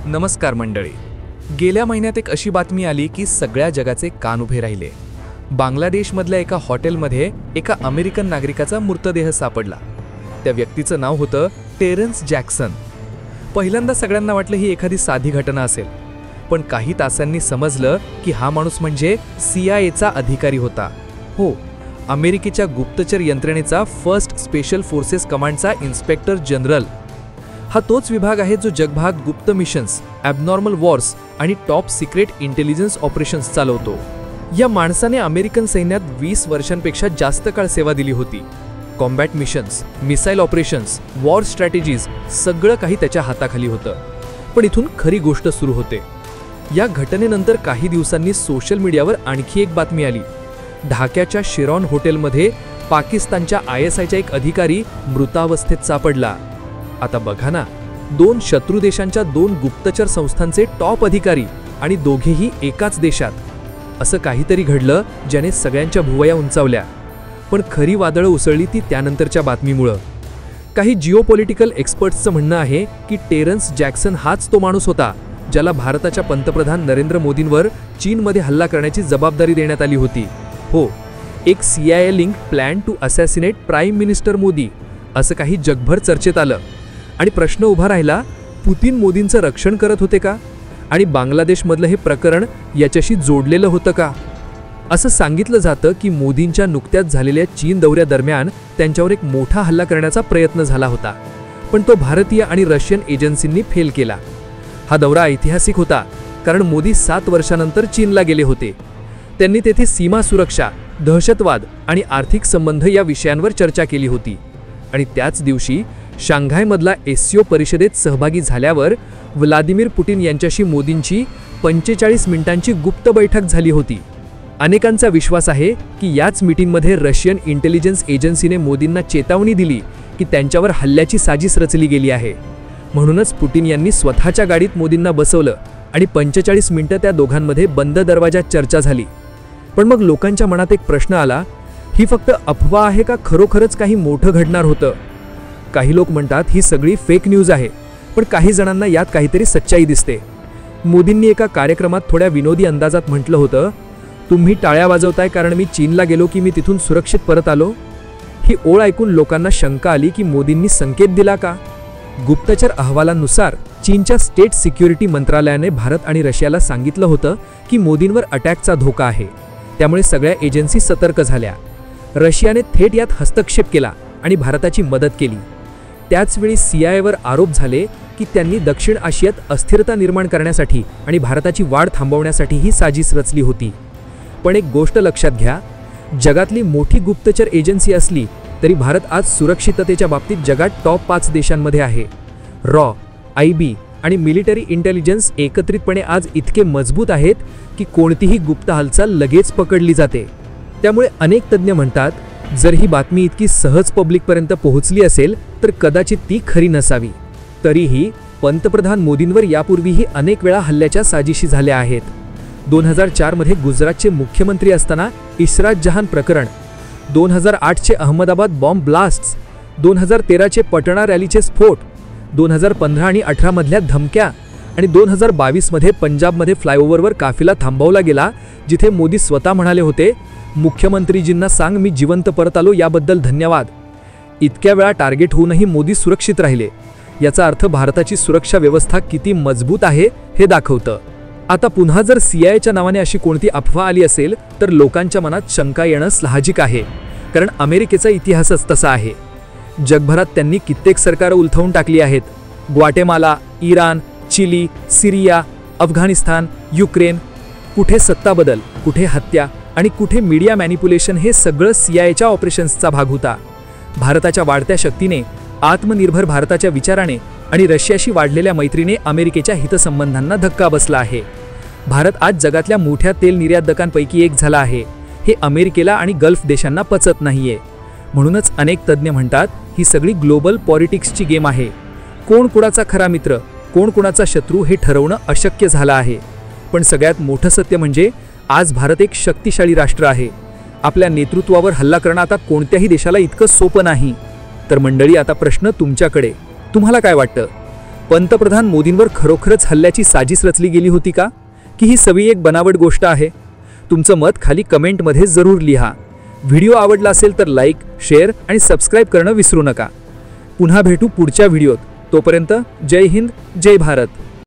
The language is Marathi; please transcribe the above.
नमस्कार मंडळी. गेल्या महिन्यात एक अशी बातमी आली की सगळ्या जगाचे कान उभे राहिले. बांगलादेशमधल्या एका हॉटेलमध्ये एका अमेरिकन नागरिकाचा मृतदेह सापडला. त्या व्यक्तीचं नाव होतं टेरेन्स जॅक्सन. पहिल्यांदा सगळ्यांना वाटलं ही एखादी साधी घटना असेल, पण काही तासांनी समजलं की हा माणूस म्हणजे CIAचा अधिकारी होता. हो, अमेरिकेच्या गुप्तचर यंत्रणेचा फर्स्ट स्पेशल फोर्सेस कमांडचा इन्स्पेक्टर जनरल. हा तोच विभाग आहे जो जगभरात गुप्त मिशन्स, ॲबनॉर्मल वॉर्स आणि टॉप सिक्रेट इंटेलिजन्स ऑपरेशन्स चालवतो. या माणसाने अमेरिकन सैन्यात 20 वर्षांपेक्षा जास्त काळ सेवा दिली होती. Combat missions, missile operations, war strategies सगळं काही त्याच्या हाताखाली होतं. पण इथून खरी गोष्ट सुरू होते. या घटनेनंतर काही दिवसांनी सोशल मीडियावर आणखी एक बातमी आली. ढाक्याच्या शिरॉन हॉटेलमध्ये पाकिस्तानच्या ISIचा एक अधिकारी मृतावस्थेत सापडला. आता बघा ना, 2 शत्रू देशांच्या 2 गुप्तचर संस्थांचे टॉप अधिकारी आणि दोघेही एकाच देशात. असं काहीतरी घडलं ज्याने सगळ्यांच्या भुवया उंचावल्या. पण खरी वादळं उसळली ती त्यानंतरच्या बातमीमुळं. काही जिओपॉलिटिकल एक्सपर्ट्सचं म्हणणं आहे की टेरेन्स जॅक्सन हाच तो माणूस होता ज्याला भारताच्या पंतप्रधान नरेंद्र मोदींवर चीनमध्ये हल्ला करण्याची जबाबदारी देण्यात आली होती. हो, एक CIA link plan to assassinate prime minister Modi असं काही जगभर चर्चेत आलं. आणि प्रश्न उभा राहिला, पुतीन मोदींचं रक्षण करत होते का? आणि बांगलादेशमधलं हे प्रकरण याच्याशी जोडलेलं होतं का? असं सांगितलं जातं की मोदींच्या नुकत्याच झालेल्या चीन दौऱ्यादरम्यान त्यांच्यावर एक मोठा हल्ला करण्याचा प्रयत्न झाला होता, पण तो भारतीय आणि रशियन एजन्सींनी फेल केला. हा दौरा ऐतिहासिक होता कारण मोदी 7 वर्षांनंतर चीनला गेले होते. त्यांनी तेथे सीमा सुरक्षा, दहशतवाद आणि आर्थिक संबंध या विषयांवर चर्चा केली होती. आणि त्याच दिवशी शांघायमधला SCO परिषदेत सहभागी झाल्यावर व्लादिमीर पुटिन यांच्याशी मोदींची 45 मिनिटांची गुप्त बैठक झाली होती. अनेकांचा विश्वास आहे की याच मीटिंगमध्ये रशियन इंटेलिजन्स एजन्सीने मोदींना चेतावणी दिली की त्यांच्यावर हल्ल्याची साजिश रचली गेली आहे. म्हणूनच पुटिन यांनी स्वतःच्या गाडीत मोदींना बसवलं आणि 45 मिनिटं त्या दोघांमध्ये बंद दरवाजात चर्चा झाली. पण मग लोकांच्या मनात एक प्रश्न आला, ही फक्त अफवा आहे का खरोखरच काही मोठं घडणार होतं? काही लोक म्हणतात ही सगळी फेक न्यूज आहे, पण काही जणांना यात काहीतरी सच्चाई दिसते. मोदींनी एका कार्यक्रमात थोड्या विनोदी अंदाजात म्हटलं होतं, तुम्ही टाळ्या वाजवताय कारण मी चीनला गेलो की मी तिथून सुरक्षित परत आलो. ही ओळ ऐकून लोकांना शंका आली की मोदींनी संकेत दिला का? गुप्तचर अहवालांनुसार चीनच्या स्टेट सिक्युरिटी मंत्रालयाने भारत आणि रशियाला सांगितलं होतं की मोदींवर अटॅकचा धोका आहे. त्यामुळे सगळ्या एजन्सी सतर्क झाल्या. रशियाने थेट यात हस्तक्षेप केला आणि भारताची मदत केली. त्याचवेळी CIAवर आरोप झाले की त्यांनी दक्षिण आशियात अस्थिरता निर्माण करण्यासाठी आणि भारताची वाढ थांबवण्यासाठी ही साजिश रचली होती. पण एक गोष्ट लक्षात घ्या, जगातली मोठी गुप्तचर एजन्सी असली तरी भारत आज सुरक्षिततेच्या बाबतीत जगात टॉप 5 देशांमध्ये आहे. रॉ, IB आणि मिलिटरी इंटेलिजन्स एकत्रितपणे आज इतके मजबूत आहेत की कोणतीही गुप्त हालचाल लगेच पकडली जाते. त्यामुळे अनेक तज्ज्ञ म्हणतात, जर ही बातमी इतकी सहज पब्लिकपर्यंत पोहोचली असेल तर कदाचित ती खरी नसावी. तरीही पंतप्रधान मोदींवर यापूर्वीही अनेक वेळा हल्ल्याच्या साजिशी झाल्या आहेत. 2004 मध्ये गुजरातचे मुख्यमंत्री असताना इशरात जहान प्रकरण, 2008चे अहमदाबाद बॉम्ब ब्लास्ट्स, 2013चे पटणा रॅलीचे स्फोट, 2015 आणि 18 मधल्या धमक्या आणि 2022 मध्ये पंजाबमध्ये फ्लायओव्हरवर काफिला थांबवला गेला जिथे मोदी स्वतः म्हणाले होते, मुख्यमंत्रीजींना सांग मी जिवंत परत आलो, याबद्दल धन्यवाद. इतक्या वेळा टार्गेट होऊनही मोदी सुरक्षित राहिले. याचा अर्थ भारताची सुरक्षा व्यवस्था किती मजबूत आहे हे दाखवतं. आता पुन्हा जर CIAच्या नावाने अशी कोणती अफवा आली असेल तर लोकांच्या मनात शंका येणं साहजिक आहे, कारण अमेरिकेचा इतिहासच तसा आहे. जगभरात त्यांनी कित्येक सरकारं उलथवून टाकली आहेत. ग्वाटेमाला, इराण, चिली, सिरिया, अफगाणिस्तान, युक्रेन. कुठे सत्ता बदल, कुठे हत्या आणि कुठे मीडिया मॅनिप्युलेशन हे सगळं CIAच्या ऑपरेशन्सचा भाग होता. भारताच्या वाढत्या शक्तीने, आत्मनिर्भर भारताच्या विचाराने आणि रशियाशी वाढलेल्या मैत्रीने अमेरिकेच्या हितसंबंधांना धक्का बसला आहे. भारत आज जगातल्या मोठ्या तेल निर्यातकांपैकी एक झाला आहे. हे अमेरिकेला आणि गल्फ देशांना पचत नाहीये. म्हणूनच अनेक तज्ज्ञ म्हणतात ही सगळी ग्लोबल पॉलिटिक्सची गेम आहे. कोण कुणाचा खरा मित्र, कोण कुणाचा शत्रू हे ठरवणं अशक्य झालं आहे. पण सगळ्यात मोठं सत्य म्हणजे आज भारत एक शक्तिशाली राष्ट्र आहे. आपल्या नेतृत्वावर हल्ला करणं आता कोणत्याही देशाला इतकं सोपं नाही. तर मंडळी, आता प्रश्न तुमच्याकडे, तुम्हाला काय वाटतं? पंतप्रधान मोदींवर खरोखरच हल्ल्याची साजिश रचली गेली होती का, की ही सगळी एक बनावट गोष्ट आहे? तुमचं मत खाली कमेंटमध्ये जरूर लिहा. व्हिडिओ आवडला असेल तर लाईक, शेअर आणि सबस्क्राईब करणं विसरू नका. पुन्हा भेटू पुढच्या व्हिडिओत. तोपर्यंत जय हिंद, जय भारत.